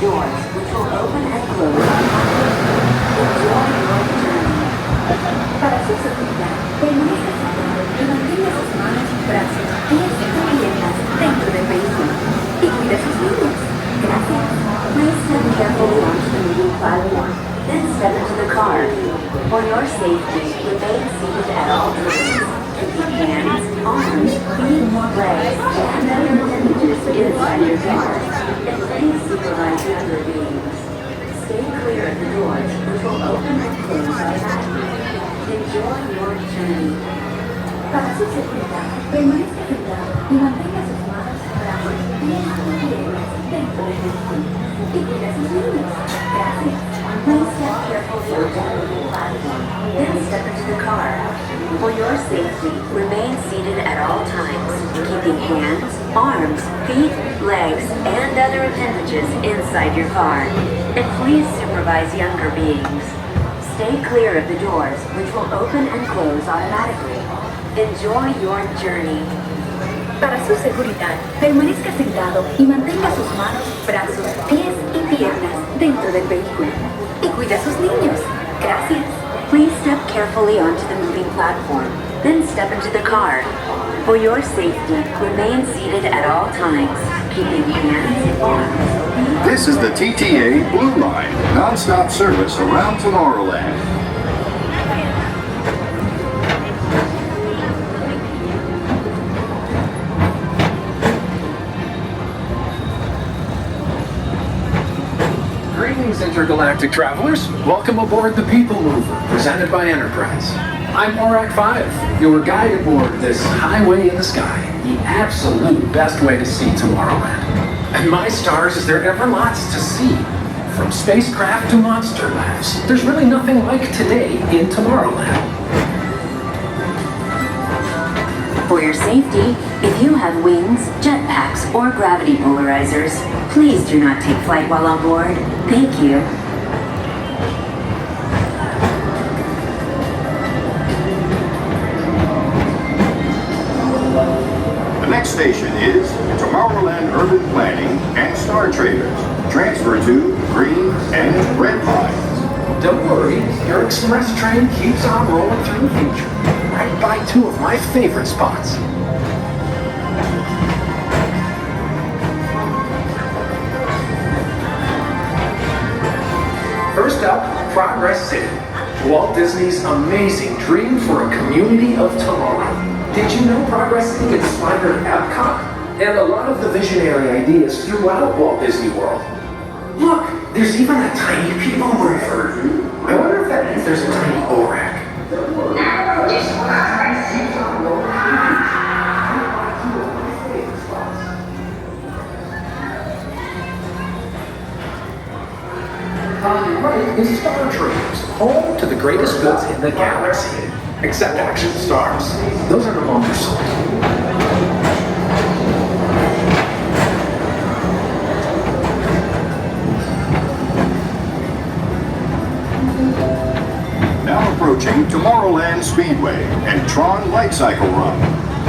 doors, which will open and close automatically. Enjoy your journey. Para su seguridad, permanezca sentado y mantenga sus manos, brazos, pies y piernas dentro del vehículo. Y cuide a sus niños. Gracias. Please step carefully onto the moving platform, then step into the car. For your safety, remain seated at all times. Keep hands, arms, feet, legs, and other appendages inside your car. And please supervise other beings. Stay clear of the doors, which will open and close automatically. Enjoy your journey. Para su seguridad, permanezca sentado y mantenga sus manos, brazos, pies y piernas dentro del vehículo. Y cuida a sus niños. Gracias. Please step carefully onto the moving platform, then step into the car. For your safety, remain seated at all times, keeping hands, arms, feet, legs, and other appendages inside your car. And please supervise younger beings. Stay clear of the doors, which will open and close automatically. Enjoy your journey. Para su seguridad, permanezca sentado y mantenga sus manos, brazos, pies y piernas dentro del vehículo. Y cuide a sus niños. Gracias. Please step carefully onto the moving platform, then step into the car. For your safety, remain seated at all times, keeping hands, arms. This is the TTA Blue Line, non-stop service around Tomorrowland. Greetings, intergalactic travelers. Welcome aboard the PeopleMover, presented by Enterprise. I'm Morak 5, your guide aboard this highway in the sky, the absolute best way to see Tomorrowland. And my stars, is there ever lots to see? From spacecraft to monster labs, there's really nothing like today in Tomorrowland. For your safety, if you have wings, jetpacks, or gravity polarizers, please do not take flight while on board. Thank you. The next station is Tomorrowland Urban Planning and Star Traders. Transfer to green and red lines. Don't worry, your express train keeps on rolling through the future, right by two of my favorite spots. First up, Progress City, Walt Disney's amazing dream for a community of tomorrow. Did you know Progress City inspired Epcot and a lot of the visionary ideas throughout Walt Disney World? Look, there's even a tiny PeopleMover. I wonder if that means there's a tiny ORAC. On your right is Star Traders, home to the greatest goods in the galaxy. Except action stars. Those are no longer sold. Now approaching Tomorrowland Speedway and Tron Light Cycle Run.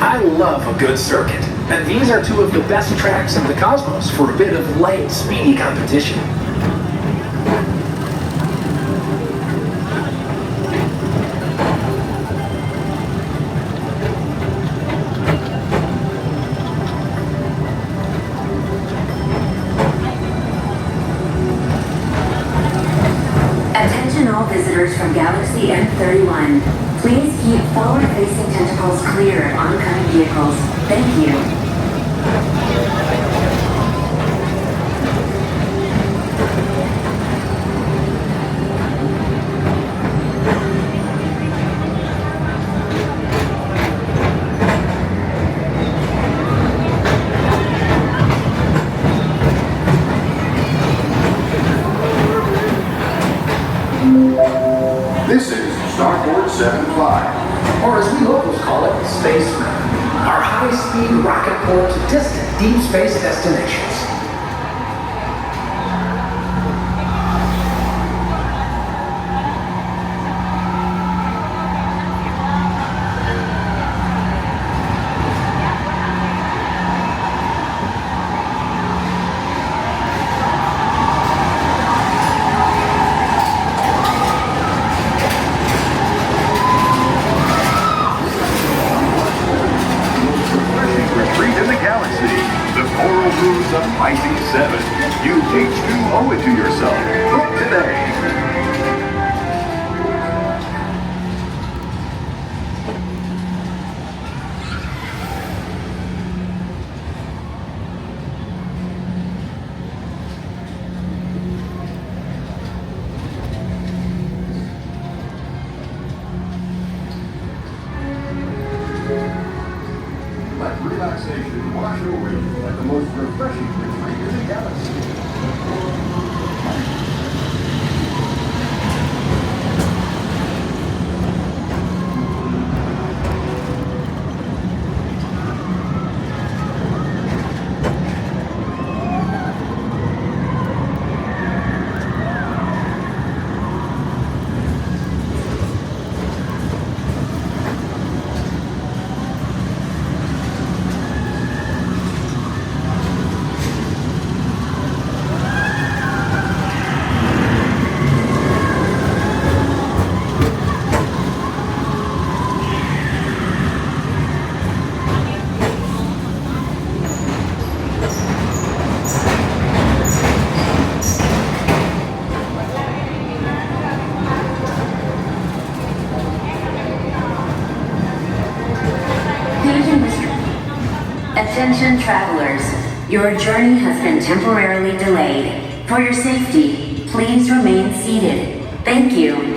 I love a good circuit, and these are two of the best tracks in the cosmos for a bit of light, speedy competition. Attention all visitors from Galaxy M31. Please keep forward-facing tentacles clear of oncoming vehicles. Thank you. This is Starport 75. Or as we locals call it, Space Mountain, our high-speed rocket port to distant deep space destinations. I see 7. You H2 owe it to yourself. Book today. Let relaxation wash over you at the most refreshing retreat in the galaxy. Attention travelers, your journey has been temporarily delayed. For your safety, please remain seated. Thank you.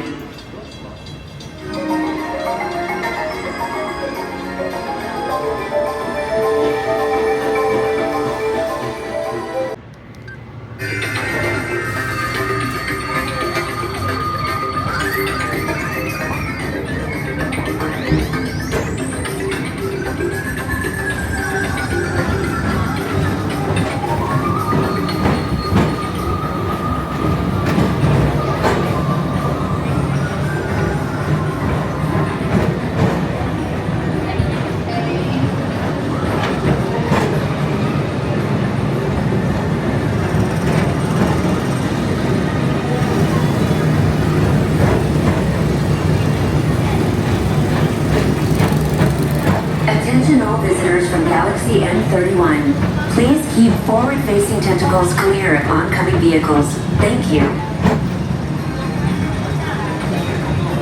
Attention all visitors from Galaxy M31. Please keep forward-facing tentacles clear of oncoming vehicles. Thank you.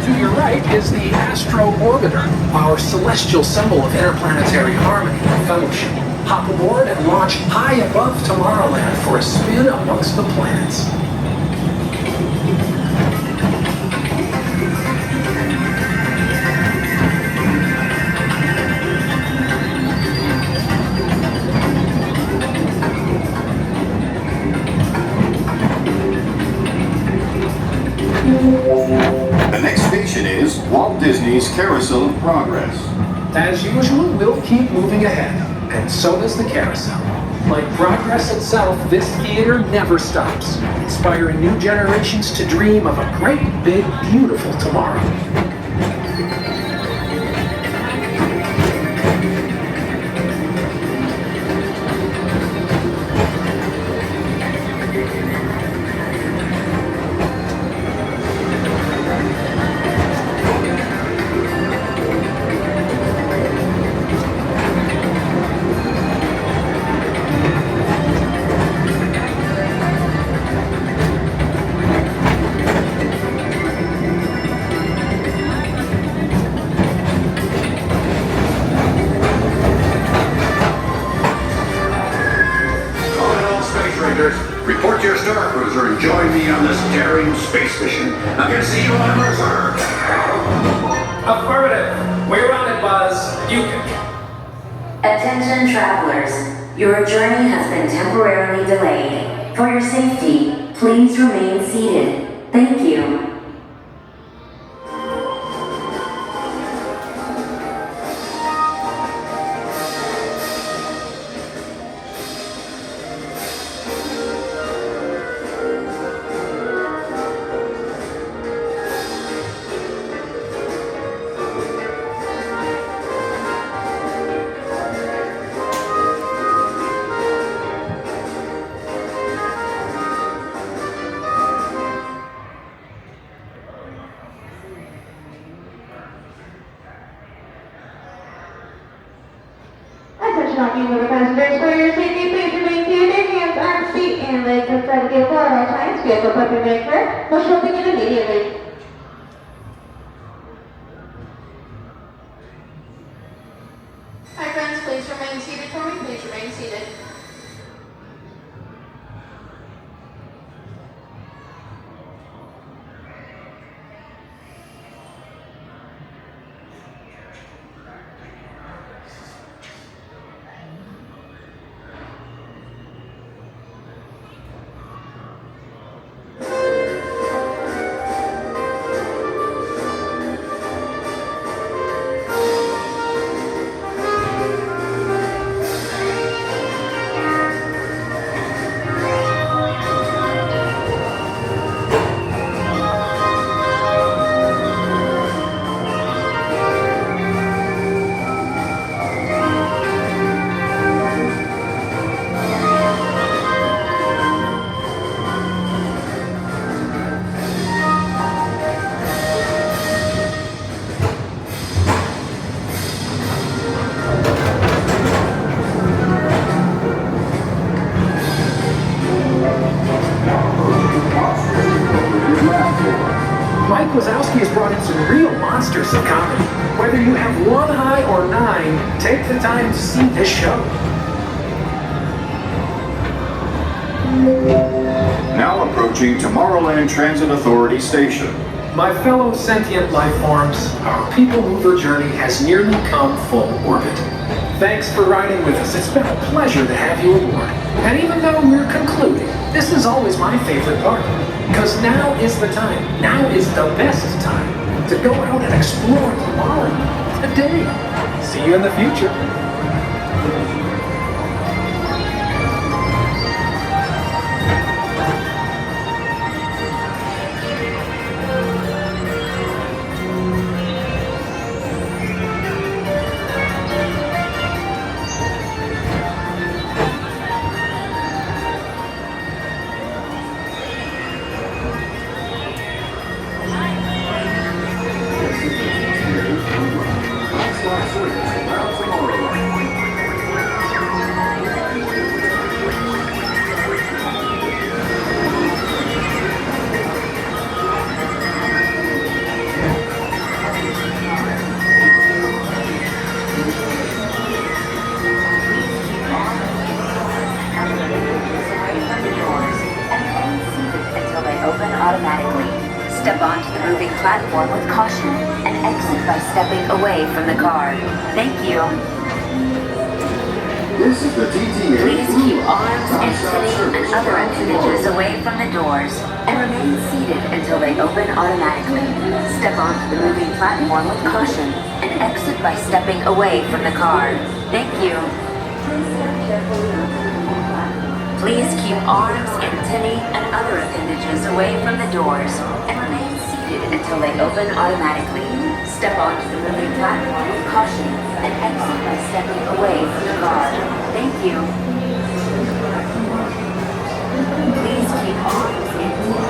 To your right is the Astro Orbiter, our celestial symbol of interplanetary harmony and fellowship. Hop aboard and launch high above Tomorrowland for a spin amongst the planets. The next station is Walt Disney's Carousel of Progress. As usual, we'll keep moving ahead, and so does the carousel. Like progress itself, this theater never stops, inspiring new generations to dream of a great, big, beautiful tomorrow. Report to your star cruiser and join me on this daring space mission. I'm going to see you on Mercer. Affirmative. We're on it, Buzz. You Attention travelers, your journey has been temporarily delayed. For your safety, please remain seated. Thank you. Attention all PeopleMover passengers, for your safety, please remain seated. hands on feet and legs inside the vehicle at all times. Vehicle puppy maker. No stroking in immediately. Hi friends, please remain seated for me. Please remain seated. Mike Wazowski has brought in some real monsters of comedy. Whether you have one eye or nine, take the time to see this show. Now approaching Tomorrowland Transit Authority Station. My fellow sentient life forms, our People Mover journey has nearly come full orbit. Thanks for riding with us. It's been a pleasure to have you aboard. And even though we're concluding, this is always my favorite part. Because now is the time, now is the best time to go out and explore Tomorrowland today. See you in the future. Automatically. Step onto the moving platform with caution and exit by stepping away from the car. Thank you. This is the TTA. Please keep arms and feet and other appendages away from the doors and remain seated until they open automatically. Step onto the moving platform with caution and exit by stepping away from the car. Thank you. Please keep arms, antennae, and other appendages away from the doors and remain seated until they open automatically. Step onto the moving platform with caution and exit by stepping away from the car. Thank you. Please keep arms, antennae,